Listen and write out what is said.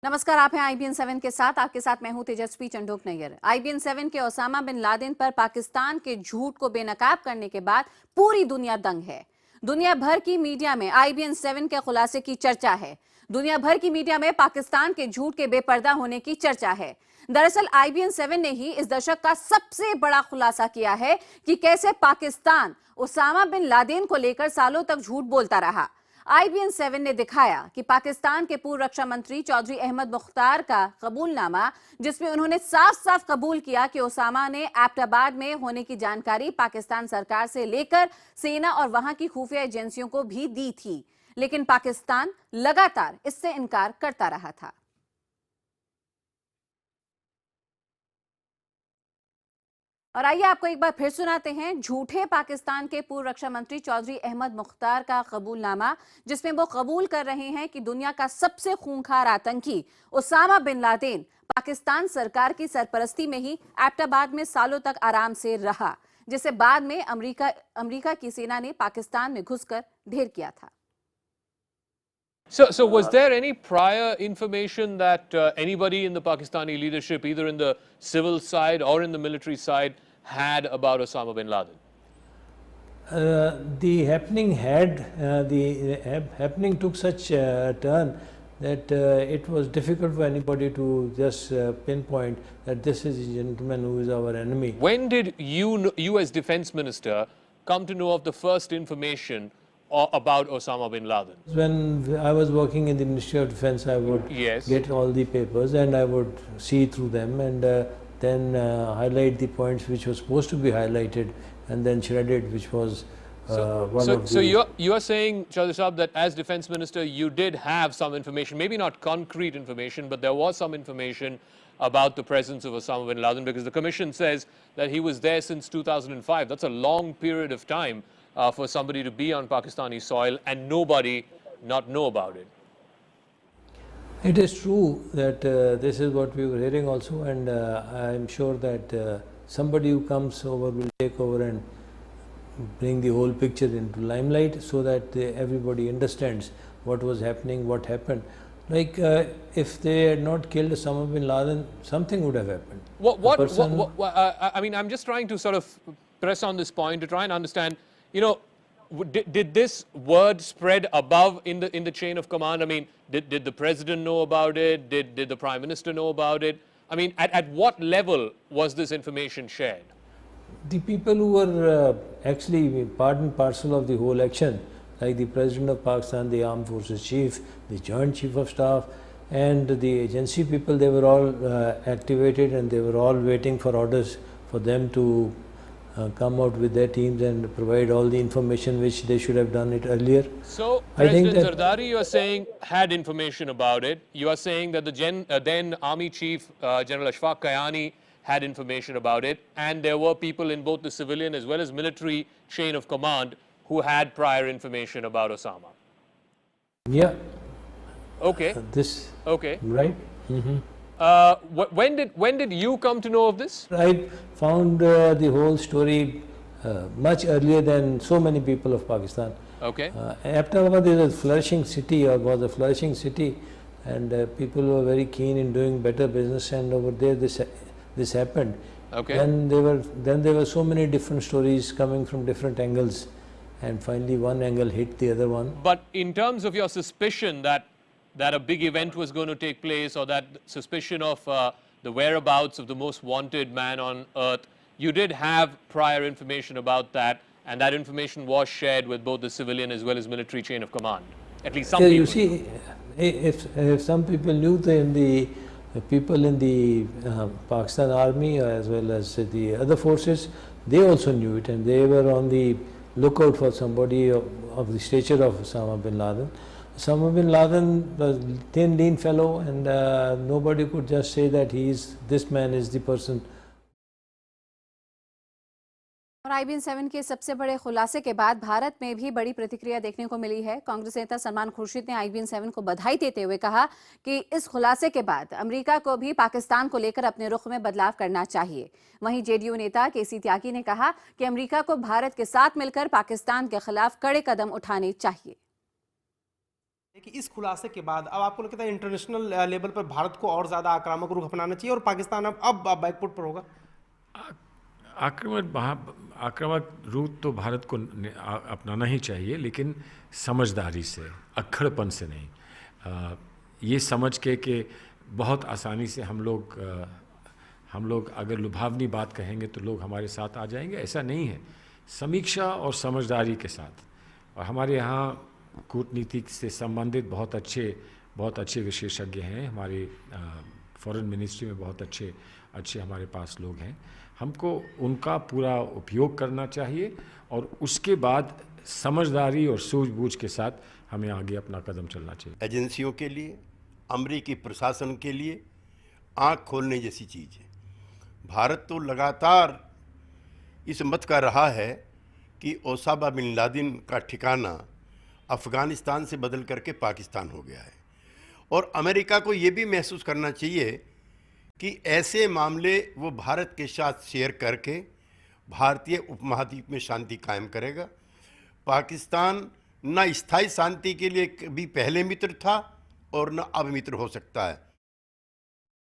नमस्कार, आप हैं IBN 7 के साथ। आपके साथ मैं हूं तेजस्वी चंडोक नैयर। IBN 7 के ओसामा बिन लादेन पर पाकिस्तान के झूठ को बेनकाब करने के बाद पूरी दुनिया दंग है। दुनिया भर की मीडिया में IBN 7 के खुलासे की चर्चा है। दुनिया भर की मीडिया में पाकिस्तान के झूठ के बेपर्दा होने की चर्चा है। दरअसल IBN 7 ने ही इस दशक का सबसे बड़ा खुलासा किया है कि कैसे पाकिस्तान ओसामा बिन लादेन को लेकर सालों तक झूठ बोलता रहा। IBN 7 ने दिखाया कि पाकिस्तान के पूर्व रक्षा मंत्री चौधरी अहमद मुख्तार का कबूलनामा, जिसमें उन्होंने साफ साफ कबूल किया कि ओसामा ने एबटाबाद में होने की जानकारी पाकिस्तान सरकार से लेकर सेना और वहां की खुफिया एजेंसियों को भी दी थी, लेकिन पाकिस्तान लगातार इससे इनकार करता रहा था। और आइए आपको एक बार फिर सुनाते हैं झूठे पाकिस्तान के पूर्व रक्षा मंत्री चौधरी अहमद मुख्तार का कबूलनामा, जिसमें वो कबूल कर रहे हैं कि दुनिया का सबसे खूंखार आतंकी ओसामा बिन लादेन पाकिस्तान सरकार की सरपरस्ती में ही एबटाबाद में सालों तक आराम से रहा, जिसे बाद में अमेरिका की सेना ने पाकिस्तान में घुसकर ढेर किया था। So was there any prior information that anybody in the Pakistani leadership, either in the civil side or in the military side, had about Osama bin Laden? The happening took such a turn that it was difficult for anybody to just pinpoint that this is a gentleman who is our enemy. When did you as defense minister come to know of the first information about Osama bin Laden? When I was working in the Ministry of Defense, I would get all the papers and I would see through them and then highlight the points which were supposed to be highlighted and then shredded, which was So you are saying, Chaudhry Sahab, that as defense minister you did have some information, maybe not concrete information, but there was some information about the presence of Osama bin Laden, because the commission says that he was there since 2005. That's a long period of time for somebody to be on Pakistani soil and nobody not know about it. It is true that this is what we were hearing also, and I am sure that somebody who comes over will take over and bring the whole picture into limelight so that everybody understands what was happening, what happened. Like if they had not killed Osama bin Laden, something would have happened. I mean, I'm just trying to sort of press on this point to try and understand, you know, did this word spread above in the chain of command? I mean, did the president know about it? Did the prime minister know about it? I mean, at what level was this information shared? The people who were actually part and parcel of the whole action, like the President of Pakistan, the Armed Forces Chief, the Joint Chief of Staff, and the agency people, they were all activated and they were all waiting for orders for them to come out with their teams and provide all the information which they should have done it earlier. So, President Zardari, you are saying, had information about it. You are saying that the then Army Chief, General Ashfaq Kayani, had information about it, and there were people in both the civilian as well as military chain of command who had prior information about Osama. Yeah. Okay. Okay. Right. When did you come to know of this? I found the whole story much earlier than so many people of Pakistan. Okay. Abbottabad is a flourishing city, or was a flourishing city, and people were very keen in doing better business, and over there this happened. Okay. And there were so many different stories coming from different angles, and finally one angle hit the other one. But in terms of your suspicion that a big event was going to take place, or that suspicion of the whereabouts of the most wanted man on earth, you did have prior information about that, and that information was shared with both the civilian as well as military chain of command. At least some people. You see, if some people knew, then the people in the Pakistan Army as well as the other forces, they also knew it, and they were on the lookout for somebody of the stature of Osama bin Laden. Osama bin Laden was a thin, lean fellow, and nobody could just say that this man is the person. और IBN 7 के सबसे बड़े खुलासे के बाद भारत में भी बड़ी प्रतिक्रिया देखने को मिली है। कांग्रेस नेता सलमान खुर्शीद ने IBN 7 को बधाई देते हुए कहा कि इस खुलासे के बाद अमेरिका को भी पाकिस्तान को लेकर अपने रुख में बदलाव करना चाहिए। वहीं JDU नेता KC त्यागी ने कहा कि अमेरिका को भारत के साथ मिलकर पाकिस्तान के खिलाफ कड़े कदम उठाने चाहिए। कि इस खुलासे के बाद अब आपको लगता है इंटरनेशनल लेवल पर भारत को और ज़्यादा आक्रामक रुख अपनाना चाहिए और पाकिस्तान अब बैकफुट पर होगा? आक्रामक रूट तो भारत को अपनाना ही चाहिए, लेकिन समझदारी से, अक्खड़पन से नहीं। ये समझ के कि बहुत आसानी से हम लोग अगर लुभावनी बात कहेंगे तो लोग हमारे साथ आ जाएंगे, ऐसा नहीं है। समीक्षा और समझदारी के साथ, और हमारे यहाँ कूटनीति से संबंधित बहुत अच्छे विशेषज्ञ हैं। हमारे फॉरेन मिनिस्ट्री में बहुत अच्छे हमारे पास लोग हैं। हमको उनका पूरा उपयोग करना चाहिए और उसके बाद समझदारी और सूझबूझ के साथ हमें आगे अपना कदम चलना चाहिए। एजेंसियों के लिए, अमेरिकी प्रशासन के लिए आँख खोलने जैसी चीज़ है। भारत तो लगातार इस मत का रहा है कि ओसामा बिन लादेन का ठिकाना अफ़गानिस्तान से बदल करके पाकिस्तान हो गया है, और अमेरिका को ये भी महसूस करना चाहिए कि ऐसे मामले वो भारत के साथ शेयर करके भारतीय उपमहाद्वीप में शांति कायम करेगा। पाकिस्तान न स्थायी शांति के लिए कभी पहले मित्र था और न अब मित्र हो सकता है।